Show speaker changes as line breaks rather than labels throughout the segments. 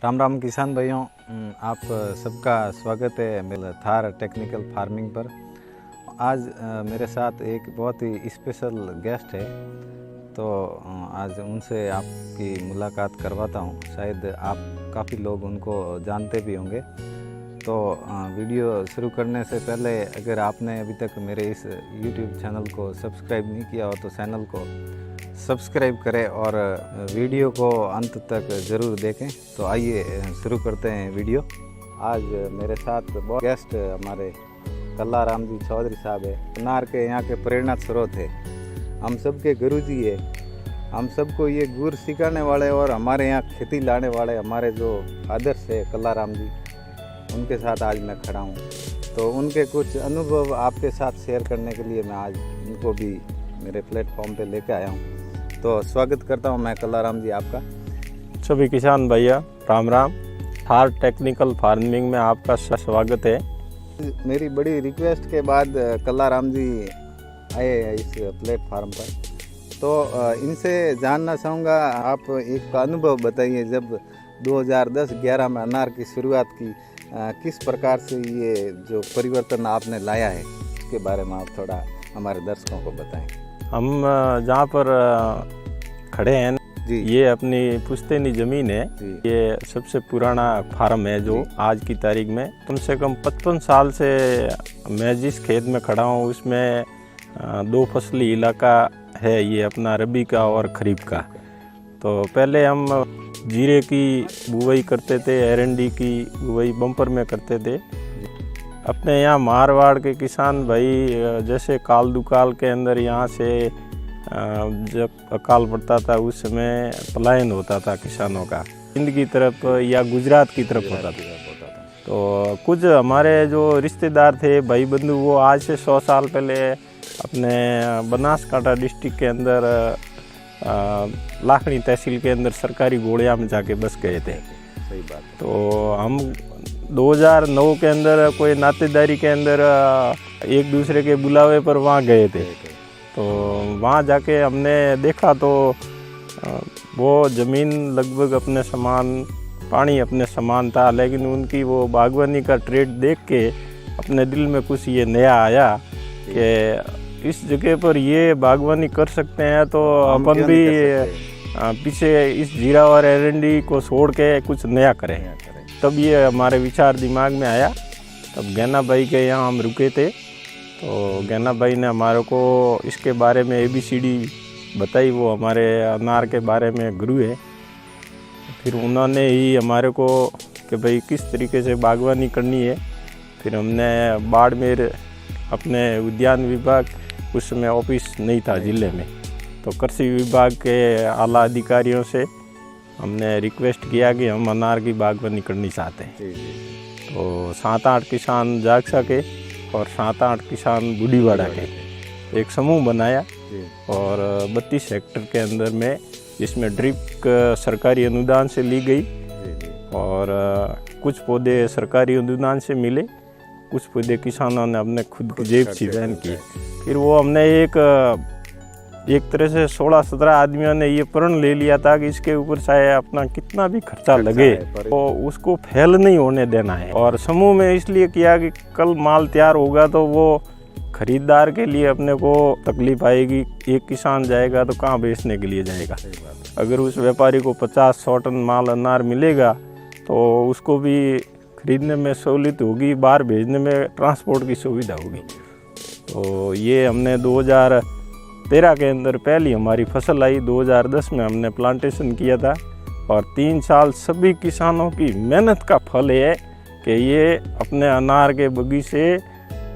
राम राम किसान भाइयों, आप सबका स्वागत है मेरे थार टेक्निकल फार्मिंग पर। आज मेरे साथ एक बहुत ही स्पेशल गेस्ट है, तो आज उनसे आपकी मुलाकात करवाता हूं। शायद आप काफ़ी लोग उनको जानते भी होंगे। तो वीडियो शुरू करने से पहले अगर आपने अभी तक मेरे इस YouTube चैनल को सब्सक्राइब नहीं किया हो तो चैनल को सब्सक्राइब करें और वीडियो को अंत तक ज़रूर देखें। तो आइए शुरू करते हैं वीडियो। आज मेरे साथ बहुत गेस्ट हमारे कल्लाराम जी चौधरी साहब है। अनार के यहाँ के प्रेरणा स्रोत है, हम सबके गुरुजी है, हम सबको ये गुर सिखाने वाले और हमारे यहाँ खेती लाने वाले हमारे जो आदर्श है कल्लाराम जी, उनके साथ आज मैं खड़ा हूँ। तो उनके कुछ अनुभव आपके साथ शेयर करने के लिए मैं आज उनको भी मेरे प्लेटफॉर्म पे लेके आया हूँ। तो स्वागत करता हूँ मैं कल्लाराम जी आपका।
सभी किसान भैया राम राम। थार टेक्निकल फार्मिंग में आपका स्वागत है।
मेरी बड़ी रिक्वेस्ट के बाद कल्लाराम जी आए इस प्लेटफार्म पर, तो इनसे जानना चाहूँगा, आप एक अनुभव बताइए। जब 2010-11 में अनार की शुरुआत की, किस प्रकार से ये जो परिवर्तन आपने लाया है उसके बारे में आप थोड़ा हमारे दर्शकों को बताएं।
हम जहाँ पर खड़े हैं
जी,
ये अपनी पुश्तैनी ज़मीन है। ये सबसे पुराना फार्म है जो आज की तारीख में कम से कम 55 साल से मैं जिस खेत में खड़ा हूँ उसमें 2 फसली इलाका है, ये अपना रबी का और खरीफ का। तो पहले हम जीरे की बुवाई करते थे, एरंडी की बुवाई बम्पर में करते थे। अपने यहाँ मारवाड़ के किसान भाई जैसे काल दुकाल के अंदर यहाँ से जब अकाल पड़ता था उस समय पलायन होता था किसानों का, सिंध की तरफ या गुजरात की तरफ होता था। तो कुछ हमारे जो रिश्तेदार थे, भाई बंधु, वो आज से 100 साल पहले अपने बनासकांठा डिस्ट्रिक्ट के अंदर लाखनी तहसील के अंदर सरकारी गोड़िया में जाके बस गए थे।
सही बात।
तो हम 2009 के अंदर कोई नातेदारी के अंदर एक दूसरे के बुलावे पर वहाँ गए थे। तो वहाँ जाके हमने देखा तो वो ज़मीन लगभग अपने समान, पानी अपने समान था, लेकिन उनकी वो बागवानी का ट्रेड देख के अपने दिल में कुछ ये नया आया कि इस जगह पर ये बागवानी कर सकते हैं, तो अपन भी पीछे इस जीरा और एरंडी को छोड़ के कुछ नया करें। तब ये हमारे विचार दिमाग में आया। तब गैना भाई के यहाँ हम रुके थे, तो गैना भाई ने हमारे को इसके बारे में ABCD बताई। वो हमारे अनार के बारे में गुरु है। फिर उन्होंने ही हमारे को कि भाई किस तरीके से बागवानी करनी है। फिर हमने बाड़मेर अपने उद्यान विभाग, उस समय ऑफिस नहीं था ज़िले में, तो कृषि विभाग के आला अधिकारियों से हमने रिक्वेस्ट किया कि हम अनार की बागवानी करनी चाहते हैं। तो 7-8 किसान जाग सके और 7-8 किसान बूढ़ीवाड़ा के एक समूह बनाया और 32 हेक्टर के अंदर में, जिसमें ड्रिप सरकारी अनुदान से ली गई और कुछ पौधे सरकारी अनुदान से मिले, कुछ पौधे किसानों ने अपने खुद की जेब से दान किए। फिर वो हमने एक तरह से 16-17 आदमियों ने ये प्रण ले लिया था कि इसके ऊपर चाहे अपना कितना भी खर्चा लगे तो उसको फेल नहीं होने देना है। और समूह में इसलिए किया कि कल माल तैयार होगा तो वो खरीदार के लिए अपने को तकलीफ आएगी। एक किसान जाएगा तो कहाँ बेचने के लिए जाएगा। अगर उस व्यापारी को 50-100 टन माल अनार मिलेगा तो उसको भी खरीदने में सहूलियत होगी, बाहर भेजने में ट्रांसपोर्ट की सुविधा होगी। तो ये हमने 2013 के अंदर पहली हमारी फसल आई। 2010 में हमने प्लांटेशन किया था और 3 साल सभी किसानों की मेहनत का फल है कि ये अपने अनार के बगीचे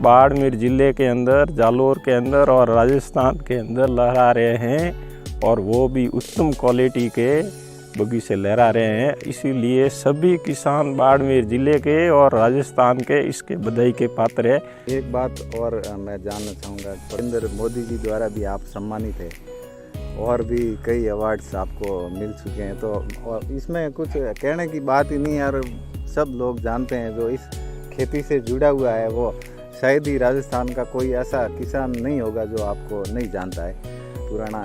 बाड़मेर ज़िले के अंदर, जालोर के अंदर और राजस्थान के अंदर लहरा रहे हैं, और वो भी उत्तम क्वालिटी के बगीचे लहरा रहे हैं। इसीलिए सभी किसान बाड़मेर ज़िले के और राजस्थान के इसके बधाई के पात्र है।
एक बात और मैं जानना चाहूँगा, नरेंद्र मोदी जी द्वारा भी आप सम्मानित है और भी कई अवार्ड्स आपको मिल चुके हैं, तो और इसमें कुछ कहने की बात ही नहीं यार। सब लोग जानते हैं, जो इस खेती से जुड़ा हुआ है वो शायद ही राजस्थान का कोई ऐसा किसान नहीं होगा जो आपको नहीं जानता है। पुराना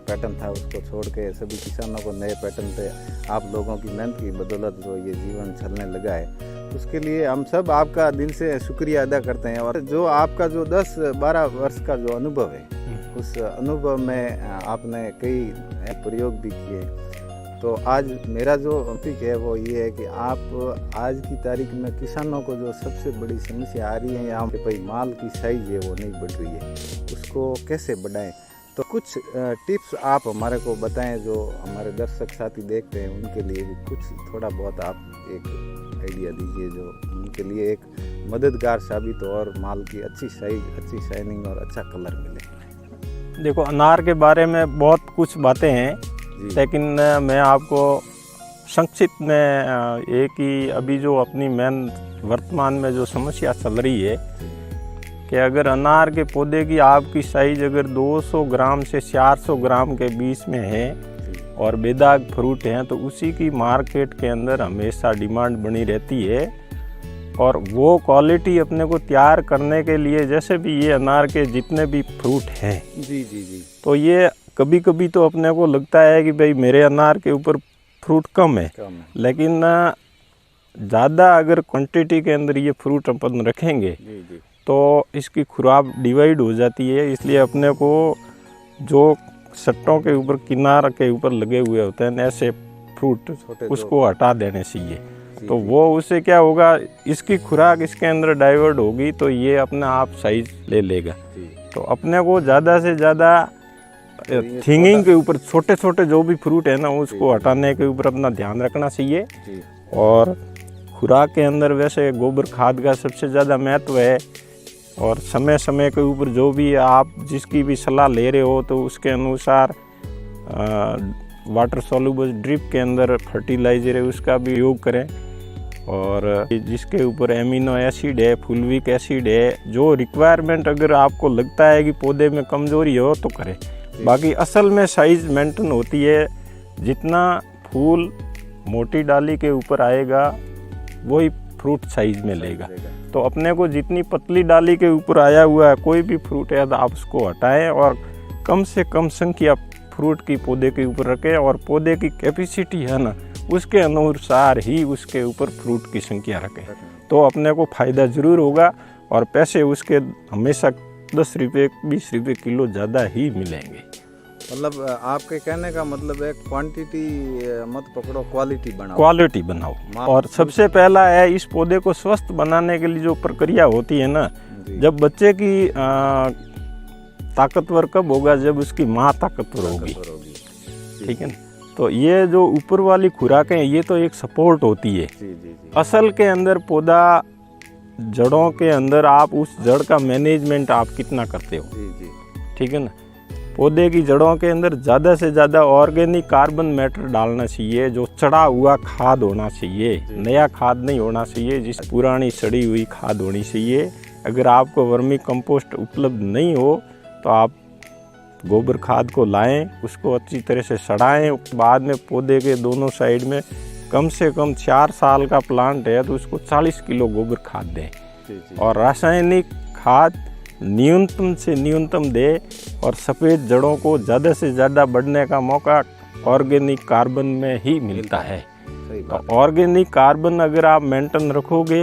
पैटर्न था उसको छोड़ के सभी किसानों को नए पैटर्न पे आप लोगों की मेहनत की बदौलत जो ये जीवन चलने लगा है, उसके लिए हम सब आपका दिल से शुक्रिया अदा करते हैं। और जो आपका जो 10-12 वर्ष का जो अनुभव है, उस अनुभव में आपने कई प्रयोग भी किए। तो आज मेरा जो टॉपिक है वो ये है कि आप आज की तारीख में किसानों को जो सबसे बड़ी समस्या आ रही है यहाँ पे, भाई माल की साइज है वो नहीं बढ़ रही है, उसको कैसे बढ़ाएं। तो कुछ टिप्स आप हमारे को बताएं जो हमारे दर्शक साथी देखते हैं, उनके लिए भी कुछ थोड़ा बहुत आप एक आइडिया दीजिए जो उनके लिए एक मददगार साबित हो और माल की अच्छी साइज, अच्छी शाइनिंग और अच्छा कलर मिले।
देखो, अनार के बारे में बहुत कुछ बातें हैं, लेकिन मैं आपको संक्षिप्त में एक ही अभी जो अपनी मेन वर्तमान में जो समस्या चल रही है कि अगर अनार के पौधे की आपकी साइज अगर 200 ग्राम से 400 ग्राम के बीच में है और बेदाग फ्रूट हैं तो उसी की मार्केट के अंदर हमेशा डिमांड बनी रहती है। और वो क्वालिटी अपने को तैयार करने के लिए, जैसे भी ये अनार के जितने भी फ्रूट हैं
जी,
तो ये कभी कभी तो अपने को लगता है कि भाई मेरे अनार के ऊपर फ्रूट कम है, लेकिन ज़्यादा अगर क्वांटिटी के अंदर ये फ्रूट अपन रखेंगे तो इसकी खुराक डिवाइड हो जाती है। इसलिए अपने को जो सट्टों के ऊपर किनार के ऊपर लगे हुए होते हैं ऐसे फ्रूट, उसको हटा देने चाहिए। तो वो उससे क्या होगा, इसकी खुराक इसके अंदर डाइवर्ट होगी तो ये अपने आप साइज ले लेगा। तो अपने को ज़्यादा से ज़्यादा थिंगिंग के ऊपर छोटे छोटे जो भी फ्रूट है ना उसको हटाने के ऊपर अपना ध्यान रखना चाहिए। और खुराक के अंदर वैसे गोबर खाद का सबसे ज़्यादा महत्व है। और समय समय के ऊपर जो भी आप जिसकी भी सलाह ले रहे हो तो उसके अनुसार वाटर सॉल्युबल ड्रिप के अंदर फर्टिलाइजर है उसका भी उपयोग करें। और जिसके ऊपर एमिनो एसिड है, फुलविक एसिड है, जो रिक्वायरमेंट अगर आपको लगता है कि पौधे में कमजोरी हो तो करें। बाकी असल में साइज मेंटेन होती है, जितना फूल मोटी डाली के ऊपर आएगा वही फ्रूट साइज में लेगा। तो अपने को जितनी पतली डाली के ऊपर आया हुआ है कोई भी फ्रूट है तो आप उसको हटाएं और कम से कम संख्या फ्रूट की पौधे के ऊपर रखें। और पौधे की कैपेसिटी है ना उसके अनुसार ही उसके ऊपर फ्रूट की संख्या रखें, तो अपने को फ़ायदा ज़रूर होगा और पैसे उसके हमेशा 10 रुपये 20 रुपये किलो ज़्यादा ही मिलेंगे।
मतलब आपके कहने का मतलब है क्वांटिटी मत पकड़ो, क्वालिटी बनाओ।
क्वालिटी बनाओ। और सबसे पहला है इस पौधे को स्वस्थ बनाने के लिए जो प्रक्रिया होती है ना, जब बच्चे की ताकतवर कब होगा, जब उसकी माँ ताकतवर होगी, ठीक है ना। तो ये जो ऊपर वाली खुराकें ये तो एक सपोर्ट होती है। असल के अंदर पौधा जड़ों के अंदर आप उस जड़ का मैनेजमेंट आप कितना करते हो, ठीक है ना। पौधे की जड़ों के अंदर ज़्यादा से ज़्यादा ऑर्गेनिक कार्बन मैटर डालना चाहिए, जो चढ़ा हुआ खाद होना चाहिए, नया खाद नहीं होना चाहिए, जिस पुरानी सड़ी हुई खाद होनी चाहिए। अगर आपको वर्मी कंपोस्ट उपलब्ध नहीं हो तो आप गोबर खाद को लाएं, उसको अच्छी तरह से सड़ाएं, बाद में पौधे के दोनों साइड में कम से कम 4 साल का प्लांट है तो उसको 40 किलो गोबर खाद दें। और रासायनिक खाद न्यूनतम से न्यूनतम दे। और सफ़ेद जड़ों को ज़्यादा से ज़्यादा बढ़ने का मौका ऑर्गेनिक कार्बन में ही मिलता है। तो ऑर्गेनिक कार्बन अगर आप मेंटेन रखोगे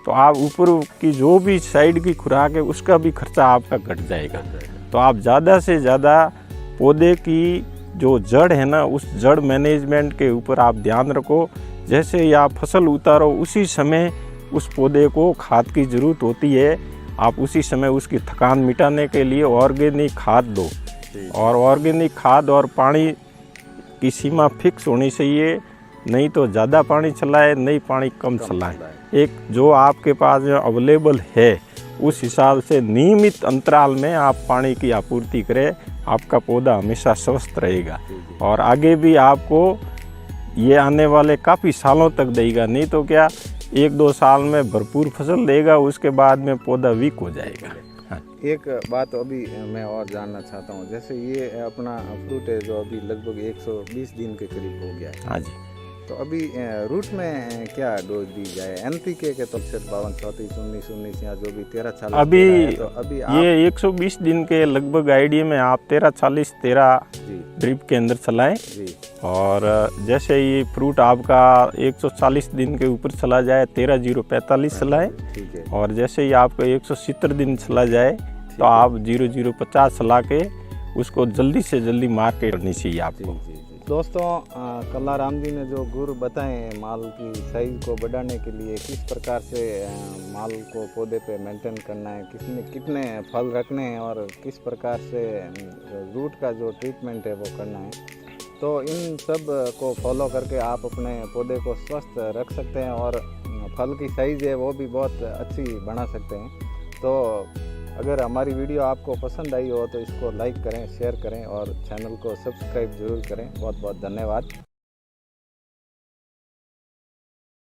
तो आप ऊपर की जो भी साइड की खुराक है उसका भी खर्चा आपका घट जाएगा। तो आप ज़्यादा से ज़्यादा पौधे की जो जड़ है ना उस जड़ मैनेजमेंट के ऊपर आप ध्यान रखो। जैसे ही आप फसल उतारो उसी समय उस पौधे को खाद की ज़रूरत होती है, आप उसी समय उसकी थकान मिटाने के लिए ऑर्गेनिक खाद दो। और ऑर्गेनिक खाद और पानी की सीमा फिक्स होनी चाहिए, नहीं तो ज़्यादा पानी चलाए, नहीं पानी कम चलाए। एक जो आपके पास अवेलेबल है उस हिसाब से नियमित अंतराल में आप पानी की आपूर्ति करें, आपका पौधा हमेशा स्वस्थ रहेगा और आगे भी आपको ये आने वाले काफ़ी सालों तक देगा। नहीं तो क्या 1-2 साल में भरपूर फसल देगा, उसके बाद में पौधा वीक हो जाएगा। हाँ।
एक बात अभी मैं और जानना चाहता हूँ, जैसे ये अपना फ्रूट है जो अभी लगभग 120 दिन के करीब हो गया है।
हाँ जी।
तो अभी रूट में क्या डोज दी जाए? NPK के तो 52, 34, 19, 19 या जो भी 13, 40
अभी
तो अभी
ये 120 दिन के लगभग आईडी में आप 13, 40, 13
जी
ड्रिप के अंदर चलाएं।
जी
और जैसे ये फ्रूट आपका 140 दिन के ऊपर चला जाए 13-0-45 चलाएं।
ठीक है।
और जैसे ही आपका 170 दिन चला जाए तो आप 0-0-50 चला के उसको जल्दी से जल्दी मार्केट करनी चाहिए आपको।
जी। दोस्तों कल्ला राम जी ने जो गुर बताएं माल की साइज को बढ़ाने के लिए किस प्रकार से माल को पौधे पे मेंटेन करना है, कितने फल रखने हैं और किस प्रकार से रूट का जो ट्रीटमेंट है वो करना है, तो इन सब को फॉलो करके आप अपने पौधे को स्वस्थ रख सकते हैं और फल की साइज़ है वो भी बहुत अच्छी बना सकते हैं। तो अगर हमारी वीडियो आपको पसंद आई हो तो इसको लाइक करें, शेयर करें और चैनल को सब्सक्राइब जरूर करें। बहुत बहुत धन्यवाद।